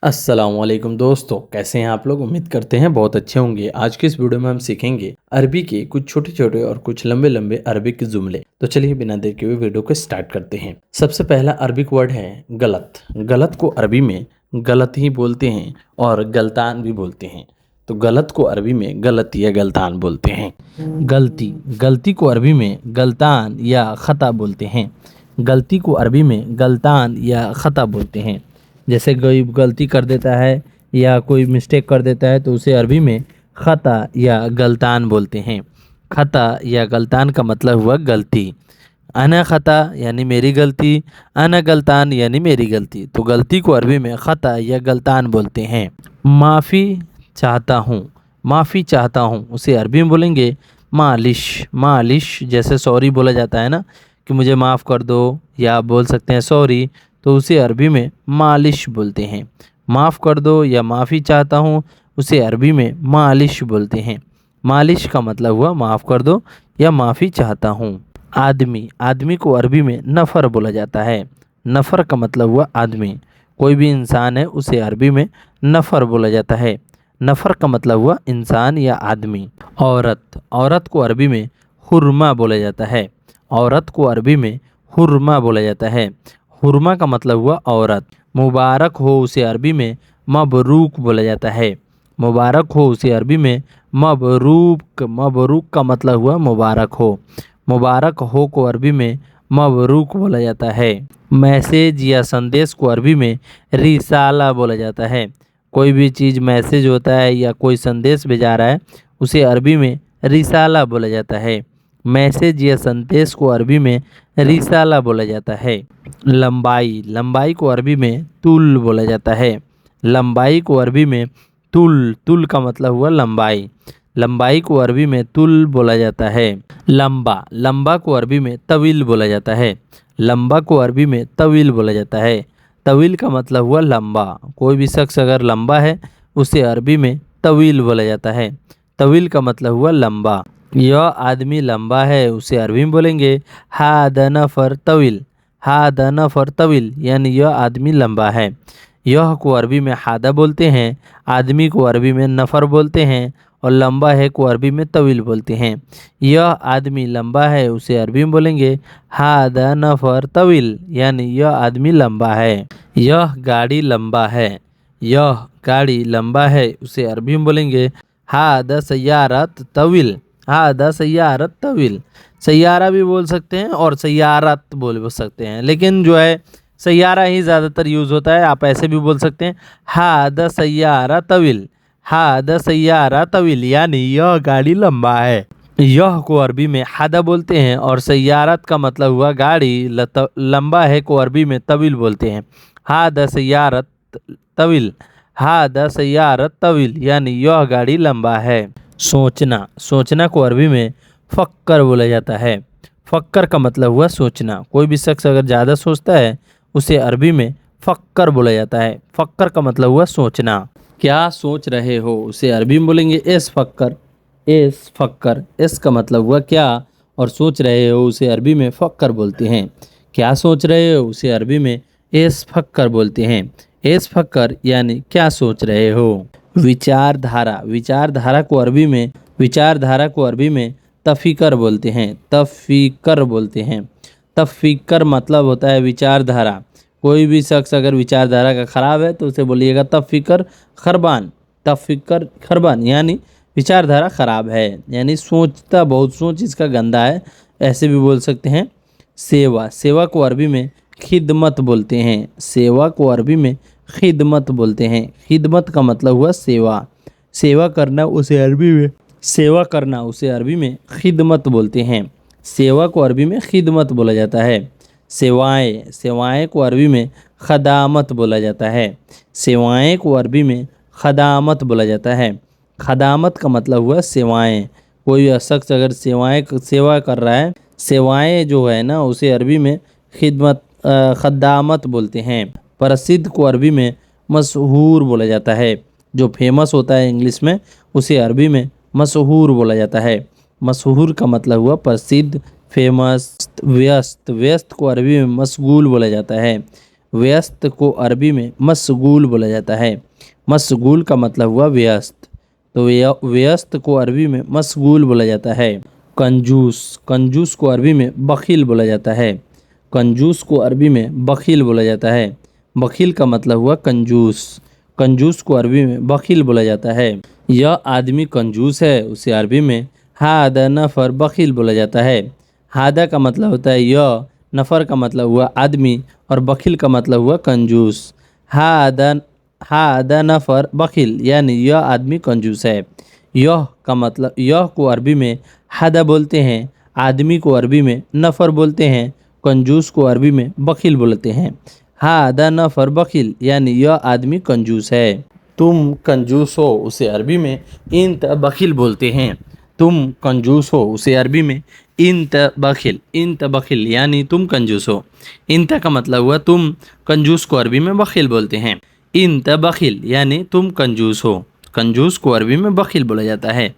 अस्सलाम वालेकुम दोस्तों, कैसे हैं आप लोग। उम्मीद करते हैं बहुत अच्छे होंगे। आज की इस वीडियो में हम सीखेंगे अरबी के कुछ छोटे छोटे और कुछ लंबे लंबे अरबिक के जुमले। तो चलिए बिना देर के हुए वीडियो को स्टार्ट करते हैं। सबसे पहला अरबिक वर्ड है गलत। गलत को अरबी में गलत ही बोलते हैं और गलतान भी बोलते हैं। तो गलत को अरबी में गलत या गलतान बोलते हैं। गलती, गलती को अरबी में गलतान या खता बोलते हैं। गलती को अरबी में गलतान या खता बोलते हैं। जैसे कोई गलती कर देता है या कोई मिस्टेक कर देता है तो उसे अरबी में खता या गलतान बोलते हैं। खता या गलतान का मतलब हुआ गलती। अना खता यानी मेरी गलती, अना गलतान यानी मेरी गलती। तो गलती को अरबी में खता या गलतान बोलते हैं। माफ़ी चाहता हूँ, माफ़ी चाहता हूँ, उसे अरबी में बोलेंगे मालिश। मालिश जैसे सॉरी बोला जाता है ना कि मुझे माफ़ कर दो, या आप बोल सकते हैं सॉरी, तो उसे अरबी में मालिश बोलते हैं। माफ़ कर दो या माफ़ी चाहता हूँ, उसे अरबी में मालिश बोलते हैं। मालिश का मतलब हुआ माफ़ कर दो या माफ़ी चाहता हूँ। आदमी, आदमी को अरबी में नफ़र बोला जाता है। नफ़र का मतलब हुआ आदमी। कोई भी इंसान है उसे अरबी में नफ़र बोला जाता है। नफ़र का मतलब हुआ इंसान या आदमी। औरत, औरत को अरबी में हुर्मा बोला जाता है। औरत को अरबी में हुर्मा बोला जाता है। हुर्मा का मतलब हुआ औरत। मुबारक हो उसे अरबी में मबरूक बोला जाता है। मुबारक हो उसे अरबी में मबरूक। मबरूक का मतलब हुआ मुबारक हो। मुबारक हो को अरबी में मबरूक बोला जाता है। मैसेज या संदेश को अरबी में रिसाला बोला जाता है। कोई भी चीज़ मैसेज होता है या कोई संदेश भेजा रहा है उसे अरबी में रिसाला बोला जाता है। मैसेज या संदेश को अरबी में रिसाला बोला जाता है। लंबाई, लंबाई को अरबी में तुल बोला जाता है। लंबाई को अरबी में तुल, तुल का मतलब हुआ लंबाई। लंबाई को अरबी में तुल बोला जाता है। लंबा, लंबा को अरबी में तवील बोला जाता है। लंबा को अरबी में तवील बोला जाता है। तवील का मतलब हुआ लंबा। कोई भी शख्स अगर लंबा है उसे अरबी में तवील बोला जाता है। तवील का मतलब हुआ लंबा। यह आदमी लंबा है उसे अरबी में बोलेंगे हादा नफर तवील। हादा नफर तवील यानी यह आदमी लंबा है। यह को अरबी में हादा बोलते हैं, आदमी को अरबी में नफ़र बोलते हैं, और लंबा है को अरबी में तवील बोलते हैं। यह आदमी लंबा है उसे अरबी में बोलेंगे हादा नफ़र तवील यानी यह आदमी लंबा है। यह गाड़ी लंबा है। यह गाड़ी लंबा है उसे अरबी में बोलेंगे हादा सय्यारत तवील। हादा सय्यारत तवील। सैयारा भी बोल सकते हैं और सैयारत बोल सकते हैं, लेकिन जो है सैयारा ही ज़्यादातर यूज़ होता है। आप ऐसे भी बोल सकते हैं हादा सैयारा तवील। हादा सैयारा तवील यानी यह गाड़ी लंबा है। यह को अरबी में हादा बोलते हैं और सैयारत का मतलब हुआ गाड़ी लंबा है को अरबी में तवील बोलते हैं। हादा सैयारत तवील। हादा सैयारत तवील यानी यह गाड़ी लंबा है। सोचना, सोचना को अरबी में फ़क्कर बोला जाता है। फ़क्कर का मतलब हुआ सोचना। कोई भी शख्स अगर ज़्यादा सोचता है उसे अरबी में फ़क्कर बोला जाता है। फ़क्कर का मतलब हुआ सोचना। क्या सोच रहे हो उसे अरबी में बोलेंगे एस फ़क्कर। एस फ़क्कर, एस का मतलब हुआ क्या और सोच रहे हो उसे अरबी में फ़क्कर बोलते हैं। क्या सोच रहे हो उसे अरबी में एस फ़क्कर बोलते हैं। एस फ़क्कर यानी क्या सोच रहे हो। विचारधारा, विचारधारा को अरबी में विचारधारा को अरबी में तफ़ीकर बोलते हैं। तफ़ीकर बोलते हैं। तफ़ीकर मतलब होता है विचारधारा। कोई भी शख्स अगर विचारधारा का ख़राब है तो उसे बोलिएगा तफ़ीकर खरबान। तफ़ीकर खरबान यानी विचारधारा ख़राब है, यानी सोचता बहुत, सोच इसका गंदा है, ऐसे भी बोल सकते हैं। सेवा, सेवा को अरबी में खिदमत बोलते हैं। सेवा को अरबी में खिदमत बोलते हैं। खिदमत का मतलब हुआ सेवा। सेवा करना उसे अरबी में सेवा करना उसे अरबी में खिदमत बोलते हैं। सेवा को अरबी में खिदमत बोला जाता है। सेवाएं, सेवाएं को अरबी में खदामत बोला जाता है। सेवाएं को अरबी में खदामत बोला जाता है। खदामत का मतलब हुआ सेवाएं। कोई शख्स अगर सेवा कर रहा है, सेवाएं जो है ना उसे अरबी में खिदमत खदामत बोलते हैं। प्रसिद्ध को अरबी में मशहूर बोला जाता है। जो फेमस होता है इंग्लिश में उसे अरबी में मशहूर बोला जाता है। मशहूर का मतलब हुआ प्रसिद्ध, फेमस। व्यस्त, व्यस्त को अरबी में मशगूल बोला जाता है। व्यस्त को अरबी में मशगूल बोला जाता है। मशगूल का मतलब हुआ व्यस्त, तो व्यस्त को अरबी में मशगूल बोला जाता है। कंजूस, कंजूस को अरबी में बखील बोला जाता है। कंजूस को अरबी में बखील बोला जाता है। बखील का मतलब हुआ कंजूस, कंजूस को अरबी में बखील बोला जाता है। यह आदमी कंजूस है, उसे अरबी में हादा नफर बखील बोला जाता है। हादा का मतलब होता है यह, नफर का मतलब हुआ आदमी और बखील का मतलब हुआ कंजूस। हादा नफर बखील यानी यह आदमी कंजूस है। यह का मतलब, यह को अरबी में हादा बोलते हैं, आदमी को अरबी में नफर बोलते हैं, कंजूस को अरबी में बखील बोलते हैं। हादा नफर बखील यानी यह आदमी कंजूस है। तुम कंजूस हो, उसे अरबी में इंत बखील बोलते हैं। तुम कंजूस हो, उसे अरबी में इंत बखील यानी तुम कंजूस हो। इंत का मतलब हुआ तुम, कंजूस को अरबी में बखील बोलते हैं। इंत बखील यानी तुम कंजूस हो, कंजूस को अरबी में बखील बोला जाता है।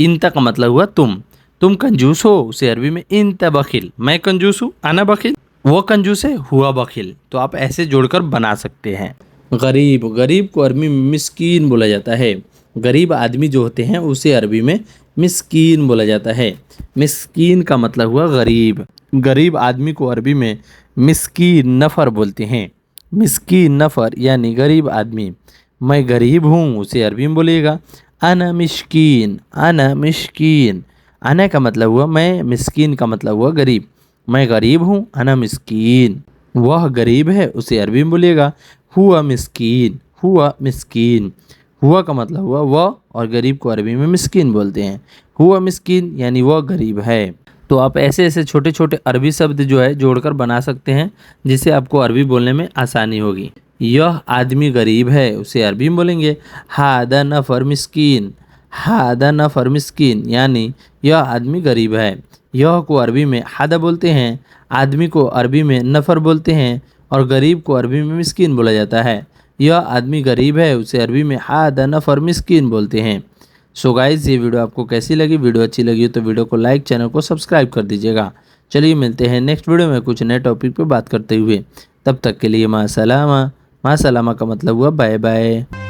इंत का मतलब हुआ तुम कंजूस हो, उसे अरबी में इंत बखील, मैं कंजूस हूँ आना बखील, वो कंजूस है हुआ बखील। तो आप ऐसे जोड़कर बना सकते हैं। गरीब, गरीब को अरबी में मिस्कीन बोला जाता है। गरीब आदमी जो होते हैं उसे अरबी में मिस्कीन बोला जाता है। मिस्कीन का मतलब हुआ गरीब। गरीब आदमी को अरबी में मिस्कीन नफ़र बोलते हैं। मिस्कीन नफ़र यानी गरीब आदमी। मैं गरीब हूँ, उसे अरबी में बोलिएगा अना मिस्कीन, अना मिस्कीन। अना का मतलब हुआ मैं, मिस्कीन का मतलब हुआ गरीब। मैं गरीब हूँ, अना मिस्कीन। वह गरीब है, उसे अरबी में बोलिएगा हुआ मिस्कीन, हुआ मिस्कीन। हुआ का मतलब हुआ वह, और गरीब को अरबी में मिस्कीन बोलते हैं। हुआ मिस्कीन यानी वह गरीब है। तो आप ऐसे ऐसे छोटे छोटे अरबी शब्द जो है जोड़कर बना सकते हैं, जिससे आपको अरबी बोलने में आसानी होगी। यह आदमी गरीब है, उसे अरबी में बोलेंगे हादा नफर मिस्कीन, हादा नफर मिस्कीन यानी यह आदमी गरीब है। यह को अरबी में हादा बोलते हैं, आदमी को अरबी में नफर बोलते हैं, और गरीब को अरबी में मिस्कीन बोला जाता है। यह आदमी गरीब है, उसे अरबी में हादा नफर मिस्कीन बोलते हैं। सो गाइस, ये वीडियो आपको कैसी लगी? वीडियो अच्छी लगी तो वीडियो को लाइक, चैनल को सब्सक्राइब कर दीजिएगा। चलिए मिलते हैं नेक्स्ट वीडियो में कुछ नए टॉपिक पे बात करते हुए। तब तक के लिए माँ सलामा। माँ सलामा का मतलब हुआ बाय बाय।